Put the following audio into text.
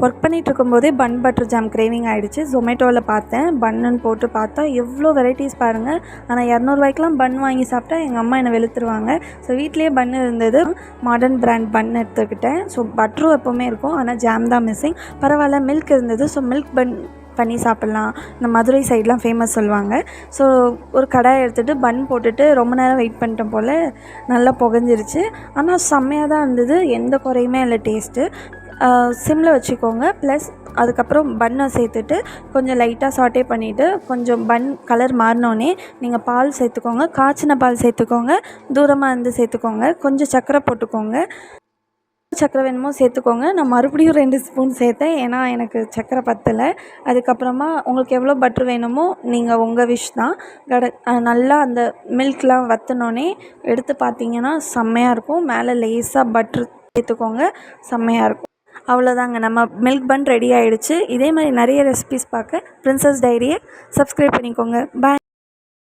Work பண்ணிகிட்ருக்கும்போதே bun butter jam craving ஆகிடுச்சு. ஜொமேட்டோவில் பார்த்தேன், பன்னுன்னு போட்டு பார்த்தா எவ்வளோ வெரைட்டிஸ் பாருங்கள். ஆனால் 200 பன் வாங்கி சாப்பிட்டா எங்கள் அம்மா என்னை வெளுத்துருவாங்க. ஸோ வீட்லேயே பன் இருந்தது, மாடர்ன் பிராண்ட் பன் எடுத்துக்கிட்டேன். ஸோ பட்டரும் எப்போவுமே இருக்கும், ஆனால் ஜாம் தான் மிஸ்ஸிங். பரவாயில்ல, மில்க் இருந்தது. ஸோ மில்க் பன் பண்ணி சாப்பிட்லாம். இந்த மதுரை சைட்லாம் ஃபேமஸ் சொல்லுவாங்க. ஸோ ஒரு கடாயை எடுத்துகிட்டு பன் போட்டுட்டு ரொம்ப நேரம் வெயிட் பண்ணிட்டேன் போல், நல்லா புகஞ்சிருச்சு. ஆனால் செம்மையாக தான் இருந்தது, எந்த குறையுமே இல்லை டேஸ்ட்டு. சிம்மில் வச்சுக்கோங்க. ப்ளஸ் அதுக்கப்புறம் பன்னை சேர்த்துட்டு கொஞ்சம் லைட்டாக சாட்டே பண்ணிவிட்டு கொஞ்சம் பன் கலர் மாறினோடனே நீங்கள் பால் சேர்த்துக்கோங்க. காய்ச்சின பால் சேர்த்துக்கோங்க, தூரமாக இருந்து சேர்த்துக்கோங்க. கொஞ்சம் சர்க்கரை போட்டுக்கோங்க, சர்க்கரை வேணுமோ சேர்த்துக்கோங்க. நான் மறுபடியும் 2 ஸ்பூன் சேர்த்தேன், ஏன்னா எனக்கு சர்க்கரை பத்தலை. அதுக்கப்புறமா உங்களுக்கு எவ்வளோ பட்ரு வேணுமோ நீங்கள் உங்கள் விஷ் தான். நல்லா அந்த மில்க்லாம் வற்றினோடனே எடுத்து பார்த்தீங்கன்னா செம்மையாக இருக்கும். மேலே லேஸாக பட்ரு சேர்த்துக்கோங்க, செம்மையாக இருக்கும். அவ்வளோதாங்க, நம்ம மில்க் பன் ரெடி ஆகிடுச்சு. இதே மாதிரி நிறைய ரெசிபிஸ் பார்க்க பிரின்சஸ் டைரியை சப்ஸ்கிரைப் பண்ணிக்கோங்க. பாய்.